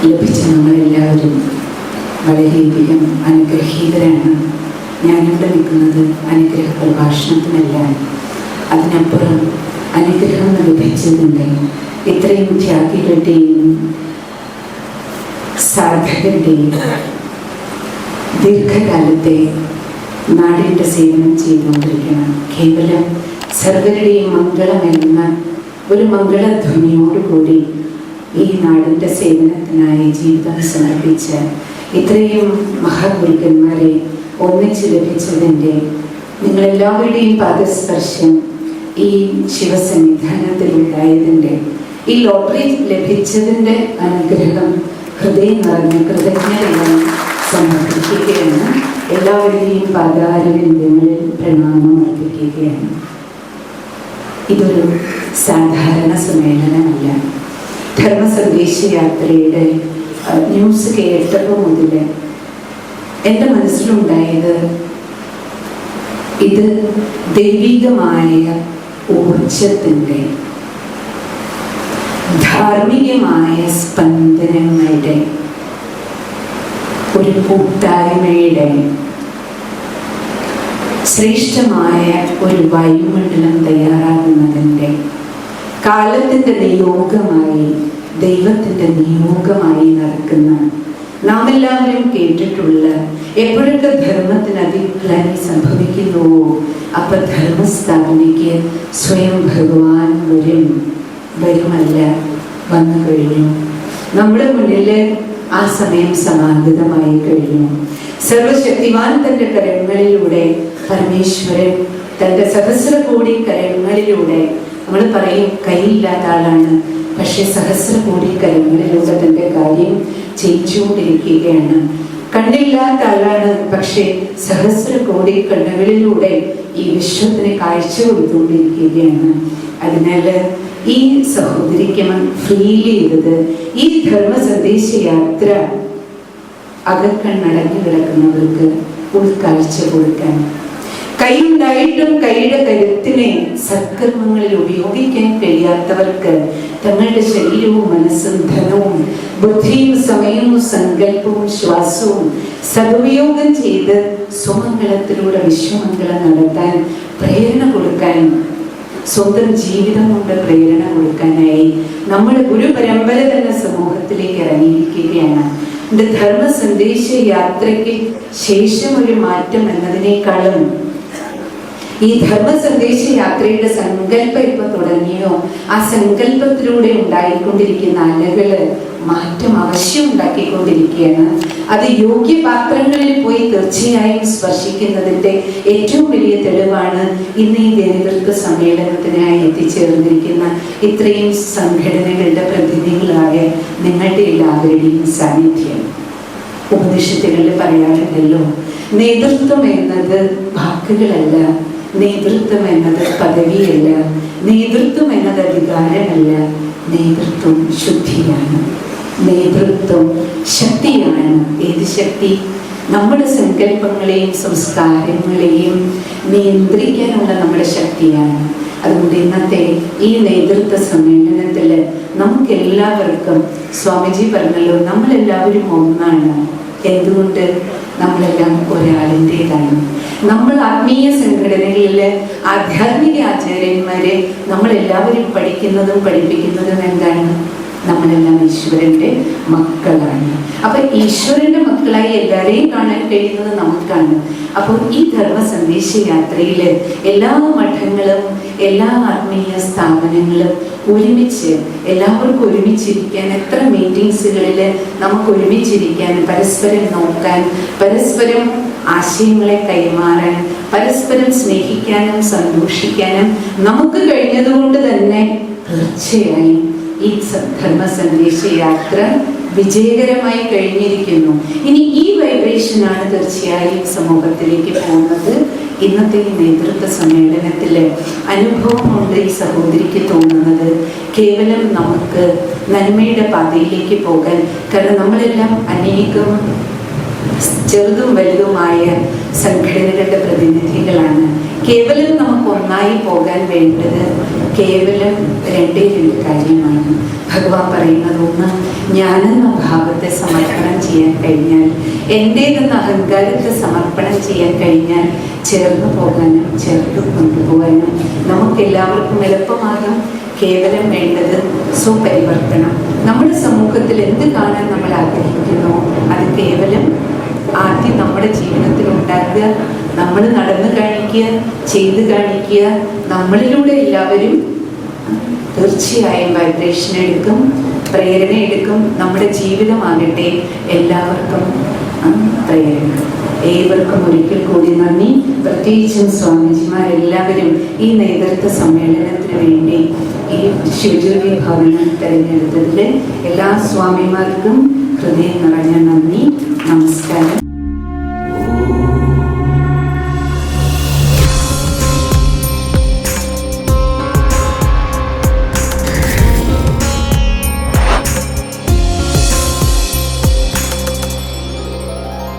ലഭിച്ച നമ്മളെല്ലാവരും വളരെയധികം അനുഗ്രഹീതരാണ്. ഞാനിവിടെ നിൽക്കുന്നത് അനുഗ്രഹ പ്രഭാഷണത്തിനല്ല, അതിനപ്പുറം അനുഗ്രഹം ലഭിച്ചതിൻ്റെ ഇത്രയും ത്യാഗികളുടെയും സാധകരുടെയും ദീർഘകാലത്തെ നാടിൻ്റെ സേവനം ചെയ്തുകൊണ്ടിരിക്കണം. കേവലം സർവരുടെയും മംഗളമെന്ന ഒരു മംഗളധ്വനിയോടുകൂടി ഈ നാടിൻ്റെ സേവനത്തിനായി ജീവിതം സമർപ്പിച്ച ഇത്രയും മഹാഗുരുക്കന്മാരെ ഒന്നിച്ച് ലഭിച്ചതിൻ്റെ നിങ്ങളെല്ലാവരുടെയും പാദസ്പർശം ഈ ശിവസന്നിധാനത്തിലുണ്ടായതിൻ്റെ ഈ ലോട്ടറി ലഭിച്ചതിൻ്റെ അനുഗ്രഹം ഹൃദയം നിറഞ്ഞ കൃതജ്ഞതയാണ് സമർപ്പിക്കുകയാണ്. എല്ലാവരുടെയും പാദാരവിന്ദങ്ങളിൽ പ്രണാമം അർപ്പിക്കുകയാണ്. ഇതൊരു സാധാരണ സമ്മേളനമല്ല. ധർമ്മസന്ദേശയാത്രയുടെ ന്യൂസ് കേട്ടപ്പോൾ മുതൽ എൻ്റെ മനസ്സിലുണ്ടായത് ഇത് ദൈവികമായ ഊർജത്തിൻ്റെ ധാർമ്മികമായ സ്പന്ദനങ്ങളുടെ ഒരു കൂട്ടായ്മയുടെ ശ്രേഷ്ഠമായ ഒരു വായുമണ്ഡലം തയ്യാറാകുന്നതിൻ്റെ കാലത്തിൻ്റെ നിയോഗമായി, ദൈവത്തിൻ്റെ നിയോഗമായി നടക്കുന്ന നാം എല്ലാവരും കേട്ടിട്ടുള്ള എപ്പോഴൊക്കെ ധർമ്മത്തിന് അതിഗ്ലാനി സംഭവിക്കുന്നുവോ അപ്പൊ ധർമ്മസ്ഥാപനയ്ക്ക് സ്വയം ഭഗവാൻ വരുമല്ല, വന്നു കഴിഞ്ഞു. നമ്മുടെ മുന്നിൽ ആ സമയം സമാഗതമായി കഴിഞ്ഞു. സർവശക്തിവാൻ തൻ്റെ കരങ്ങളിലൂടെ, പരമേശ്വരൻ തൻ്റെ സഹസ്രകോടി കരങ്ങളിലൂടെ, നമ്മൾ പറയും കൈയില്ലാത്ത ആളാണ്, പക്ഷെ സഹസ്രകോടി കരങ്ങളിലൂടെ തൻ്റെ കാര്യം ചെയ്യിച്ചുകൊണ്ടിരിക്കുകയാണ്. കണ്ണില്ലാത്ത ആളാണ്, പക്ഷെ സഹസ്രകോടി കണ്ണുകളിലൂടെ ഈ വിശ്വത്തിന് കാഴ്ച കൊടുത്തുകൊണ്ടിരിക്കുകയാണ്. അതിനാൽ ഈ സഹോദരിക്ക് ഫീൽ ചെയ്തത് ഈ ധർമ്മ സന്ദേശ യാത്ര അകക്കണ്ണടഞ്ഞു കിടക്കുന്നവർക്ക് ഉൾക്കാഴ്ച കൊടുക്കാൻ, കൈയുണ്ടായിട്ടും കൈയുടെ കരുത്തിനെ സത്കർമ്മങ്ങളിൽ ഉപയോഗിക്കാൻ കഴിയാത്തവർക്ക് തങ്ങളുടെ ശരീരവും മനസ്സും ധനവും ബുദ്ധിയും സമയവും സങ്കല്പവും ശ്വാസവും സദുപയോഗം ചെയ്ത് സ്വമംഗളത്തിലൂടെ വിശ്വമംഗളം നടത്താൻ പ്രേരണ കൊടുക്കാൻ, സ്വന്തം ജീവിതം കൊണ്ട് പ്രേരണ കൊടുക്കാനായി നമ്മുടെ ഗുരുപരമ്പര തന്നെ സമൂഹത്തിലേക്ക് ഇറങ്ങിയിരിക്കുകയാണ്. എൻ്റെ ധർമ്മ സന്ദേശ യാത്രയ്ക്ക് ശേഷം ഒരു മാറ്റം എന്നതിനേക്കാളും ഈ ധർമ്മ സന്ദേശ യാത്രയുടെ സങ്കല്പം ഇപ്പൊ തുടങ്ങിയോ, ആ സങ്കല്പത്തിലൂടെ ഉണ്ടായിക്കൊണ്ടിരിക്കുന്ന അലകള് മാറ്റം അവശ്യം ഉണ്ടാക്കിക്കൊണ്ടിരിക്കുകയാണ്. അത് യോഗ്യപാത്രങ്ങളിൽ പോയി തീർച്ചയായും സ്പർശിക്കുന്നതിന്റെ ഏറ്റവും വലിയ തെളിവാണ് ഇന്ന് ഈ നേതൃത്വ സമ്മേളനത്തിനായി എത്തിച്ചേർന്നിരിക്കുന്ന ഇത്രയും സംഘടനകളുടെ പ്രതിനിധികളായ നിങ്ങളുടെ എല്ലാവരുടെയും സാന്നിധ്യം. ഉപനിഷത്തുകളിൽ പറയാറുണ്ടല്ലോ, നേതൃത്വം എന്നത് വാക്കുകളല്ല, നേതൃത്വം എന്നത് പദവിയല്ല, നേതൃത്വം എന്നത് അധികാരമല്ല, നേതൃത്വം ശുദ്ധിയാണ്, നേതൃത്വം ശക്തിയാണ്. ഏത് ശക്തി? നമ്മുടെ സങ്കല്പങ്ങളെയും സംസ്കാരങ്ങളെയും നിയന്ത്രിക്കാനുള്ള നമ്മുടെ ശക്തിയാണ്. അതുകൊണ്ട് ഇന്നത്തെ ഈ നേതൃത്വ സമ്മേളനത്തിൽ നമുക്കെല്ലാവർക്കും, സ്വാമിജി പറഞ്ഞല്ലോ, നമ്മളെല്ലാവരും ഒന്നാണ്. എന്തുകൊണ്ട്? നമ്മളെല്ലാം ഒരാളിൻ്റെതാണ്. നമ്മൾ ആത്മീയ സംഘടനകളിലെ ആധ്യാത്മിക ആചാര്യന്മാരെ നമ്മളെല്ലാവരും പഠിക്കുന്നതും പഠിപ്പിക്കുന്നതും എന്താണ്? നമ്മളെല്ലാം ഈശ്വരന്റെ മക്കളാണ്. അപ്പൊ ഈശ്വരന്റെ മക്കളായി എല്ലാവരെയും കാണാൻ കഴിയുന്നത് നമുക്കാണ്. അപ്പോൾ ഈ ധർമ്മ സന്ദേശ യാത്രയില് എല്ലാ മഠങ്ങളും എല്ലാ ആത്മീയ സ്ഥാപനങ്ങളും ഒരുമിച്ച്, എല്ലാവർക്കും ഒരുമിച്ചിരിക്കാൻ, എത്ര മീറ്റിംഗ്സുകളിൽ നമുക്ക് ഒരുമിച്ചിരിക്കാൻ, പരസ്പരം നോക്കാൻ, പരസ്പരം ആശയങ്ങളെ കൈമാറാൻ, പരസ്പരം സ്നേഹിക്കാനും സന്തോഷിക്കാനും നമുക്ക് കഴിഞ്ഞതുകൊണ്ട് തന്നെ തീർച്ചയായും ഈ ധർമ്മ സന്ദേശ യാത്ര വിജയകരമായി കഴിഞ്ഞിരിക്കുന്നു. ഇനി ഈ വൈബ്രേഷനാണ് തീർച്ചയായും സമൂഹത്തിലേക്ക് പോകുന്നത്. ഇന്നത്തെ ഈ നേതൃത്വ സമ്മേളനത്തിലെ അനുഭവം കൊണ്ട് ഈ സഹോദരിക്ക് തോന്നുന്നത് കേവലം നമുക്ക് നന്മയുടെ പാതയിലേക്ക് പോകാൻ, കാരണം നമ്മളെല്ലാം അനേകം ചെറുതും വലുതുമായ സംഘടനകളുടെ പ്രതിനിധികളാണ്. കേവലം നമുക്ക് ഒന്നായി പോകാൻ വേണ്ടത് കേവലം രണ്ടേ രണ്ട് കാര്യമാണ്. ഭഗവാൻ പറയുന്നത്, ഒന്ന് ഞാനെന്ന ഭാവത്തെ സമർപ്പണം ചെയ്യാൻ കഴിഞ്ഞാൽ, എൻ്റേതെന്ന അഹങ്കാരത്തെ സമർപ്പണം ചെയ്യാൻ കഴിഞ്ഞാൽ ചേർന്ന് പോകാനും ചേർത്ത് കൊണ്ടുപോകാനും നമുക്കെല്ലാവർക്കും എളുപ്പമാകും. കേവലം വേണ്ടത് സ്വപരിവർത്തനം. നമ്മുടെ സമൂഹത്തിൽ എന്ത് കാണാൻ നമ്മൾ ആഗ്രഹിക്കുന്നു അത് കേവലം ആദ്യം നമ്മുടെ ജീവിതത്തിൽ ഉണ്ടാക്കുക, നമ്മൾ നടന്നു കാണിക്കുക, ചെയ്ത് കാണിക്കുക. നമ്മളിലൂടെ എല്ലാവരും തീർച്ചയായും വൈബ്രേഷൻ എടുക്കും, പ്രേരണ എടുക്കും. നമ്മുടെ ജീവിതമാകട്ടെ എല്ലാവർക്കും പ്രേരണ. ഏവർക്കും ഒരിക്കൽ കൂടി നന്ദി. പ്രത്യേകിച്ചും സ്വാമിജിമാരെല്ലാവരും ഈ നേതൃത്വ സമ്മേളനത്തിന് വേണ്ടി ഈ ശിവജ്യോതി ഭവനം തിരഞ്ഞെടുത്തതിൽ എല്ലാ സ്വാമിമാർക്കും ഹൃദയം നിറഞ്ഞ നന്ദി. നമസ്കാരം.